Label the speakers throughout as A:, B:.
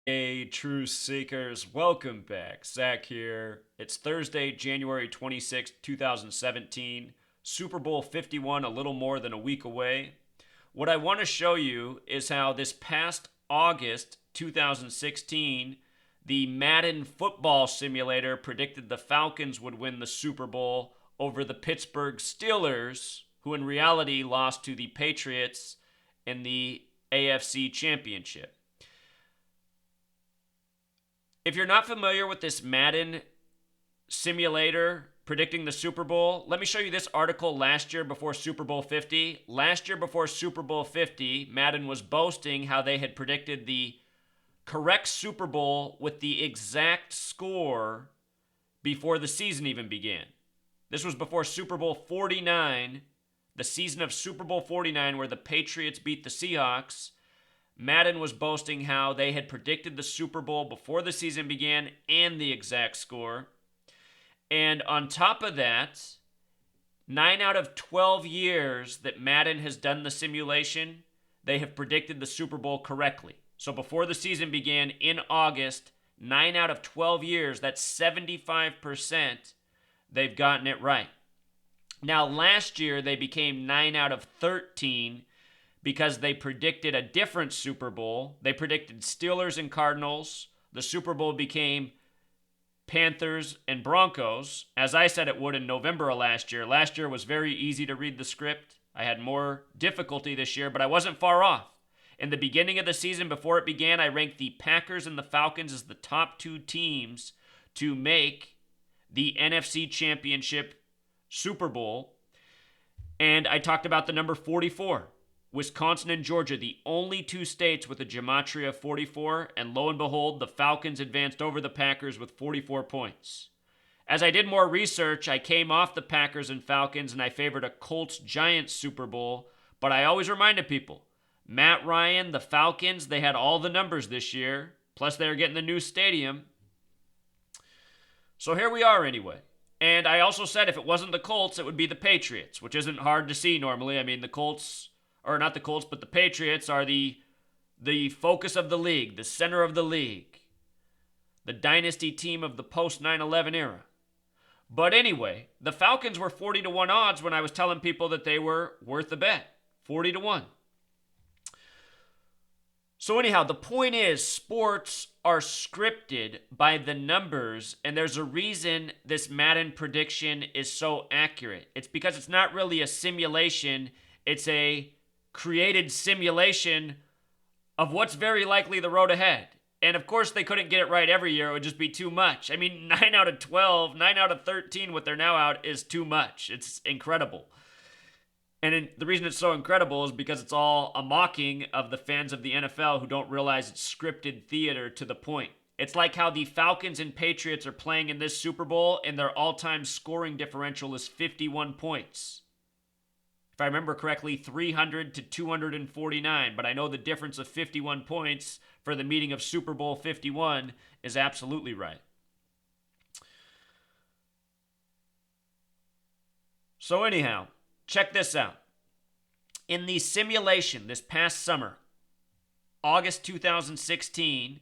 A: Hey, True Seekers, welcome back. Zach here. It's Thursday, January 26th, 2017. Super Bowl 51, a little more than a week away. What I want to show you is how this past August 2016, the Madden football simulator predicted the Falcons would win the Super Bowl over the Pittsburgh Steelers, who in reality lost to the Patriots in the AFC Championship. If you're not familiar with this Madden simulator predicting the Super Bowl, let me show you this article last year before Super Bowl 50. Last year before Super Bowl 50, Madden was boasting how they had predicted the correct Super Bowl with the exact score before the season even began. This was before Super Bowl 49, the season of Super Bowl 49, where the Patriots beat the Seahawks. Madden was boasting how they had predicted the Super Bowl before the season began and the exact score. And on top of that, 9 out of 12 years that Madden has done the simulation, they have predicted the Super Bowl correctly. So before the season began in August, 9 out of 12 years, that's 75%, they've gotten it right. Now, last year, they became 9 out of 13 because they predicted a different Super Bowl. They predicted Steelers and Cardinals. The Super Bowl became Panthers and Broncos, as I said it would in November of last year. Last year was very easy to read the script. I had more difficulty this year, but I wasn't far off. In the beginning of the season, before it began, I ranked the Packers and the Falcons as the top two teams to make the NFC Championship Super Bowl. And I talked about the number 44. Wisconsin and Georgia, the only two states with a gematria of 44, and lo and behold, the Falcons advanced over the Packers with 44 points. As I did more research, I came off the Packers and Falcons, and I favored a Colts-Giants Super Bowl, but I always reminded people, Matt Ryan, the Falcons, they had all the numbers this year, plus they're getting the new stadium. So here we are anyway. And I also said if it wasn't the Colts, it would be the Patriots, which isn't hard to see normally. I mean, the Colts, or not the Colts, but the Patriots are the focus of the league, the center of the league, the dynasty team of the post 9/11 era. But anyway, the Falcons were 40 to 1 odds when I was telling people that they were worth a bet. 40 to 1. So anyhow, the point is sports are scripted by the numbers, and there's a reason this Madden prediction is so accurate. It's because it's not really a simulation, it's a created simulation of what's very likely the road ahead. And of course, they couldn't get it right every year. It would just be too much. I mean, 9 out of 12, 9 out of 13, what they're now out is too much. It's incredible. And the reason it's so incredible is because it's all a mocking of the fans of the NFL who don't realize it's scripted theater to the point. It's like how the Falcons and Patriots are playing in this Super Bowl and their all-time scoring differential is 51 points. If I remember correctly, 300 to 249, but I know the difference of 51 points for the meeting of Super Bowl 51 is absolutely right. So anyhow, check this out. In the simulation this past summer, August 2016,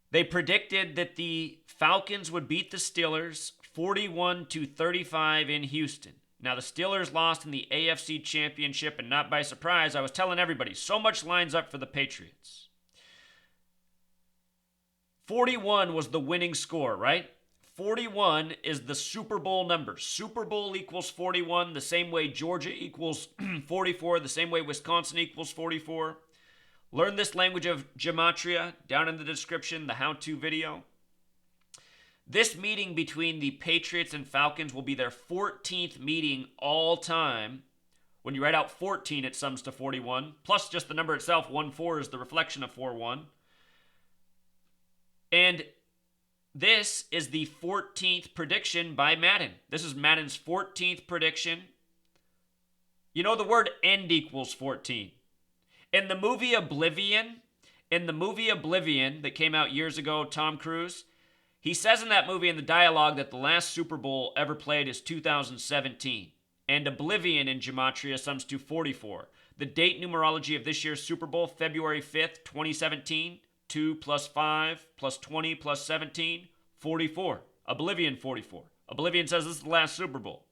A: they predicted that the Falcons would beat the Steelers 41 to 35 in Houston. Now, the Steelers lost in the AFC Championship, and not by surprise. I was telling everybody, so much lines up for the Patriots. 41 was the winning score, right? 41 is the Super Bowl number. Super Bowl equals 41, the same way Georgia equals 44, the same way Wisconsin equals 44. Learn this language of gematria down in the description, the how-to video. This meeting between the Patriots and Falcons will be their 14th meeting all time. When you write out 14, it sums to 41. Plus just the number itself, 1-4 is the reflection of 4-1. And this is the 14th prediction by Madden. This is Madden's 14th prediction. You know the word end equals 14. In the movie Oblivion that came out years ago, Tom Cruise, he says in that movie in the dialogue that the last Super Bowl ever played is 2017. And Oblivion in gematria sums to 44. The date numerology of this year's Super Bowl, February 5th, 2017, 2 plus 5 plus 20 plus 17, 44. Oblivion 44. Oblivion says this is the last Super Bowl.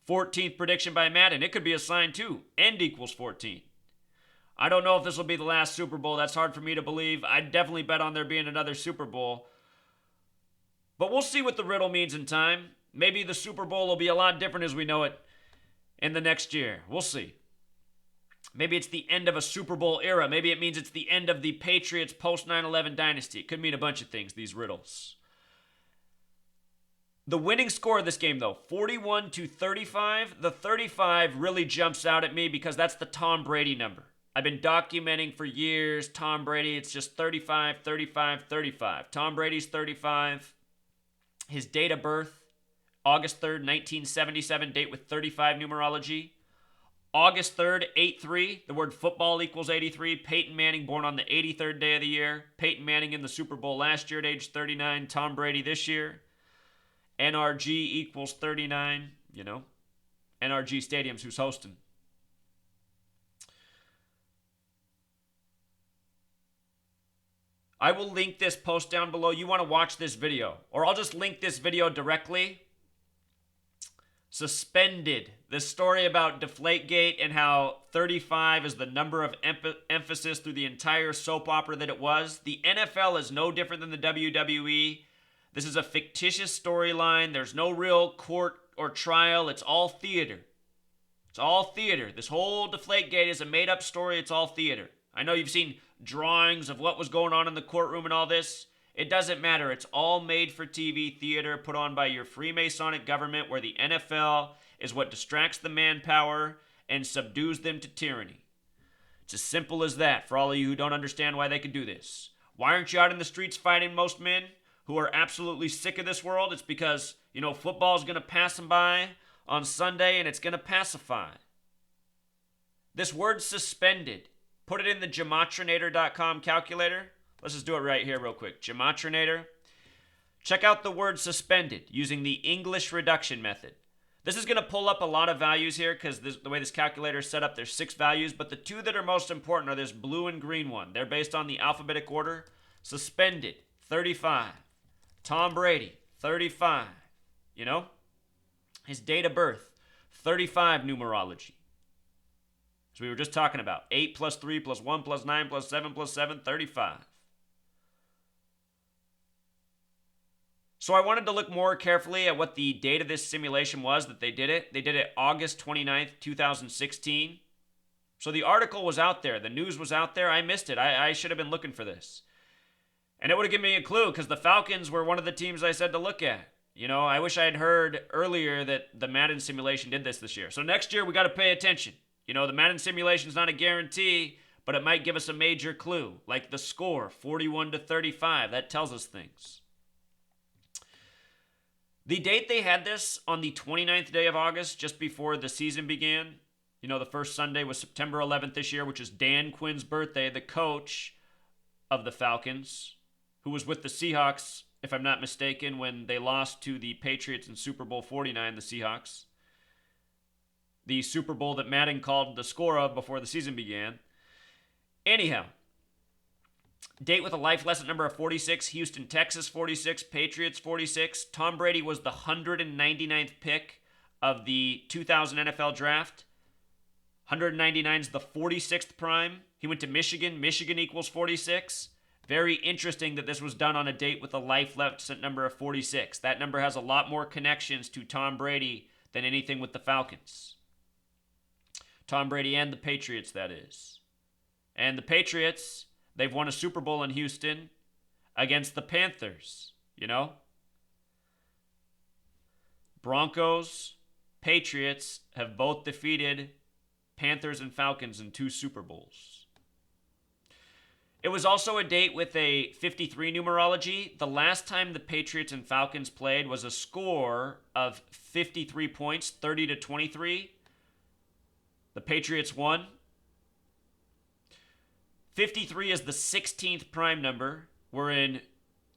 A: 14th prediction by Madden. It could be a sign too. End equals 14. I don't know if this will be the last Super Bowl. That's hard for me to believe. I'd definitely bet on there being another Super Bowl. But we'll see what the riddle means in time. Maybe the Super Bowl will be a lot different as we know it in the next year. We'll see. Maybe it's the end of a Super Bowl era. Maybe it means it's the end of the Patriots post 9/11 dynasty. It could mean a bunch of things, these riddles. The winning score of this game, though, 41-35. The 35 really jumps out at me because that's the Tom Brady number. I've been documenting for years Tom Brady. It's just 35, 35, 35. Tom Brady's 35. His date of birth, August 3rd, 1977, date with 35 numerology. August 3rd, 83. The word football equals 83. Peyton Manning born on the 83rd day of the year. Peyton Manning in the Super Bowl last year at age 39. Tom Brady this year. NRG equals 39. You know, NRG Stadium's who's hosting. I will link this post down below. You want to watch this video, or I'll just link this video directly. Suspended. This story about Deflategate and how 35 is the number of emphasis through the entire soap opera that it was. The NFL is no different than the WWE. This is a fictitious storyline. There's no real court or trial. It's all theater. It's all theater. This whole Deflategate is a made-up story. It's all theater. I know you've seen drawings of what was going on in the courtroom and all this. It doesn't matter. It's all made for TV theater put on by your Freemasonic government where the NFL is what distracts the manpower and subdues them to tyranny. It's as simple as that for all of you who don't understand why they could do this. Why aren't you out in the streets fighting most men who are absolutely sick of this world? It's because, you know, football's going to pass them by on Sunday and it's going to pacify. This word suspended. Put it in the gematrinator.com calculator. Let's just do it right here real quick. Gematrinator. Check out the word suspended using the English reduction method. This is going to pull up a lot of values here because the way this calculator is set up, there's 6 values, but the 2 that are most important are this blue and green one. They're based on the alphabetic order. Suspended, 35. Tom Brady, 35. You know? His date of birth, 35 numerology. So we were just talking about 8 plus 3 plus 1 plus 9 plus 7 plus 7, 35. So I wanted to look more carefully at what the date of this simulation was that they did it. They did it August 29th, 2016. So the article was out there. The news was out there. I missed it. I should have been looking for this. And it would have given me a clue because the Falcons were one of the teams I said to look at. You know, I wish I had heard earlier that the Madden simulation did this year. So next year we got to pay attention. You know, the Madden simulation is not a guarantee, but it might give us a major clue. Like the score, 41-35. That tells us things. The date they had this on the 29th day of August, just before the season began. You know, the first Sunday was September 11th this year, which is Dan Quinn's birthday, the coach of the Falcons, who was with the Seahawks, if I'm not mistaken, when they lost to the Patriots in Super Bowl 49, the Seahawks. The Super Bowl that Madden called the score of before the season began. Anyhow, date with a life lesson number of 46, Houston, Texas 46, Patriots 46. Tom Brady was the 199th pick of the 2000 NFL draft. 199 is the 46th prime. He went to Michigan. Michigan equals 46. Very interesting that this was done on a date with a life lesson number of 46. That number has a lot more connections to Tom Brady than anything with the Falcons. Tom Brady and the Patriots, that is. And the Patriots, they've won a Super Bowl in Houston against the Panthers, you know? Broncos, Patriots have both defeated Panthers and Falcons in 2 Super Bowls. It was also a date with a 53 numerology. The last time the Patriots and Falcons played was a score of 53 points, 30-23. The Patriots won. 53 is the 16th prime number.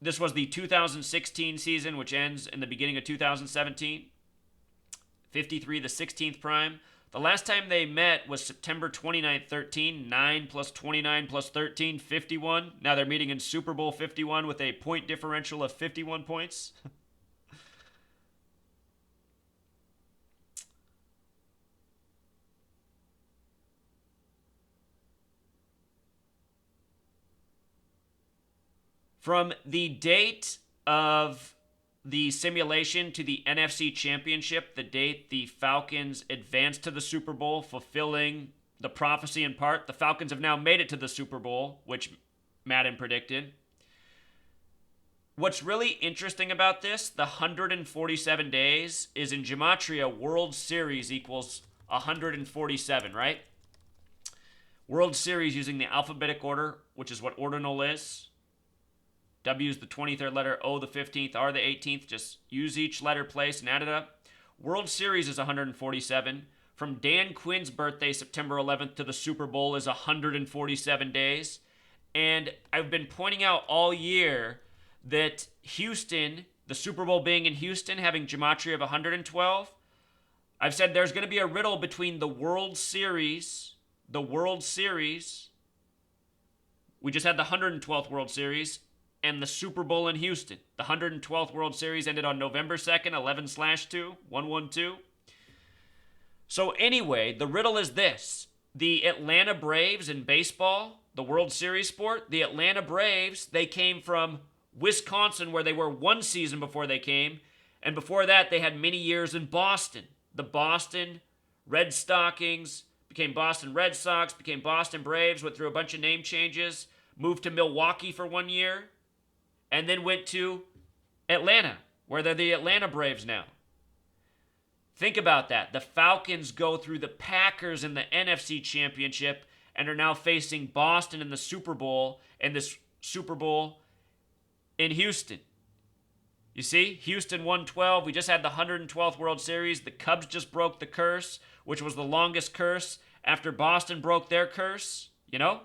A: This was the 2016 season, which ends in the beginning of 2017. 53, the 16th prime. The last time they met was September 29th, 13. 9 plus 29 plus 13, 51. Now they're meeting in Super Bowl 51 with a point differential of 51 points. From the date of the simulation to the NFC Championship, the date the Falcons advanced to the Super Bowl, fulfilling the prophecy in part, the Falcons have now made it to the Super Bowl, which Madden predicted. What's really interesting about this, the 147 days, is in Gematria, World Series equals 147, right? World Series using the alphabetic order, which is what ordinal is. W is the 23rd letter, O the 15th, R the 18th. Just use each letter place and add it up. World Series is 147. From Dan Quinn's birthday, September 11th, to the Super Bowl is 147 days. And I've been pointing out all year that Houston, the Super Bowl being in Houston, having gematria of 112, I've said there's going to be a riddle between the World Series, we just had the 112th World Series, and the Super Bowl in Houston. The 112th World Series ended on November 2nd, 11/2, 112. So anyway, the riddle is this. The Atlanta Braves in baseball, the World Series sport, the Atlanta Braves, they came from Wisconsin, where they were one season before they came, and before that they had many years in Boston. The Boston Red Stockings became Boston Red Sox, became Boston Braves, went through a bunch of name changes, moved to Milwaukee for 1 year, and then went to Atlanta, where they're the Atlanta Braves now. Think about that. The Falcons go through the Packers in the NFC Championship and are now facing Boston in the Super Bowl, and this Super Bowl in Houston. You see, Houston 112. We just had the 112th World Series. The Cubs just broke the curse, which was the longest curse after Boston broke their curse, you know?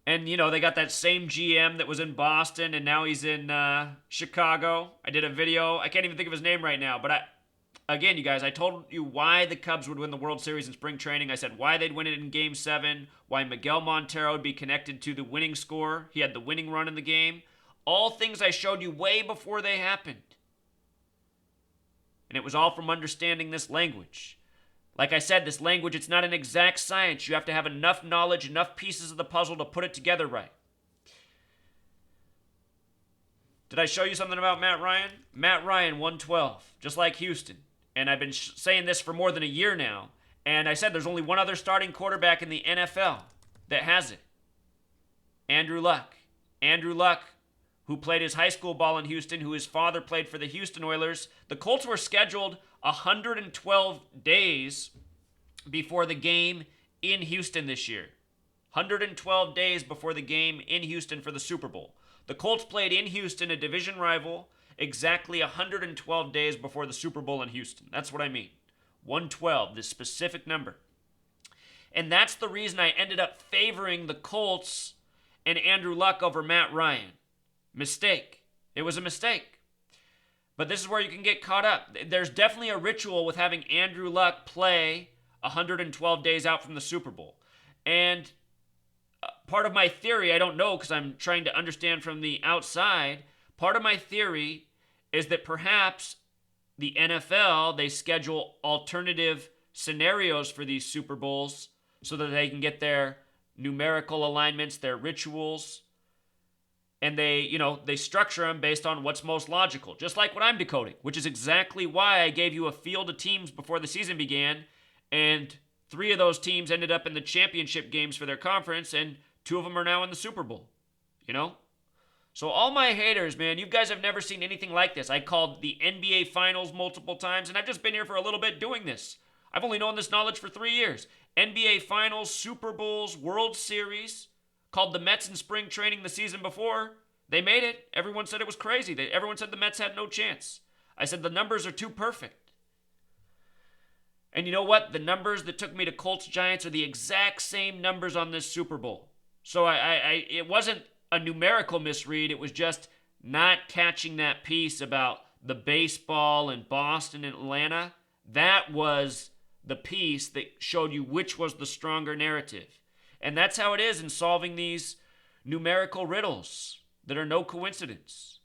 A: And, you know, they got that same GM that was in Boston, and now he's in Chicago. I did a video. I can't even think of his name right now. But, again, you guys, I told you why the Cubs would win the World Series in spring training. I said why they'd win it in Game 7, why Miguel Montero would be connected to the winning score. He had the winning run in the game. All things I showed you way before they happened. And it was all from understanding this language. Like I said, this language, it's not an exact science. You have to have enough knowledge, enough pieces of the puzzle to put it together right. Did I show you something about Matt Ryan? Matt Ryan, 112, just like Houston. And I've been saying this for more than a year now. And I said there's only one other starting quarterback in the NFL that has it. Andrew Luck. Andrew Luck, who played his high school ball in Houston, who his father played for the Houston Oilers. The Colts were scheduled 112 days before the game in Houston this year. 112 days before the game in Houston for the Super Bowl. The Colts played in Houston, a division rival, exactly 112 days before the Super Bowl in Houston. That's what I mean. 112, this specific number. And that's the reason I ended up favoring the Colts and Andrew Luck over Matt Ryan. Mistake. It was a mistake. But this is where you can get caught up. There's definitely a ritual with having Andrew Luck play 112 days out from the Super Bowl. And part of my theory, I don't know because I'm trying to understand from the outside, part of my theory is that perhaps the NFL, they schedule alternative scenarios for these Super Bowls so that they can get their numerical alignments, their rituals, and they structure them based on what's most logical, just like what I'm decoding, which is exactly why I gave you a field of teams before the season began, and 3 of those teams ended up in the championship games for their conference, and 2 of them are now in the Super Bowl, you know? So all my haters, man, you guys have never seen anything like this. I called the NBA Finals multiple times, and I've just been here for a little bit doing this. I've only known this knowledge for 3 years. NBA Finals, Super Bowls, World Series, called the Mets in spring training the season before. They made it. Everyone said it was crazy. Everyone said the Mets had no chance. I said the numbers are too perfect. And you know what? The numbers that took me to Colts Giants are the exact same numbers on this Super Bowl. So it wasn't a numerical misread. It was just not catching that piece about the baseball in Boston and Atlanta, that was the piece that showed you which was the stronger narrative. And that's how it is in solving these numerical riddles that are no coincidence.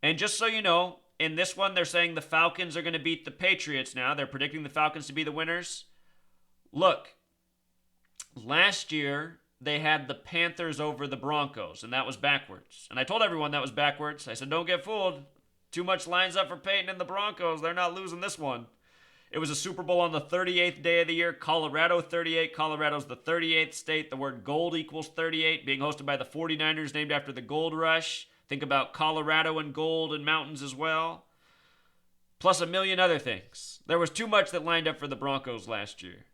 A: And just so you know, in this one, they're saying the Falcons are going to beat the Patriots now. They're predicting the Falcons to be the winners. Look, last year, they had the Panthers over the Broncos, and that was backwards. And I told everyone that was backwards. I said, don't get fooled. Too much lines up for Peyton and the Broncos. They're not losing this one. It was a Super Bowl on the 38th day of the year. Colorado 38. Colorado's the 38th state. The word gold equals 38, being hosted by the 49ers, named after the gold rush. Think about Colorado and gold and mountains as well. Plus a million other things. There was too much that lined up for the Broncos last year.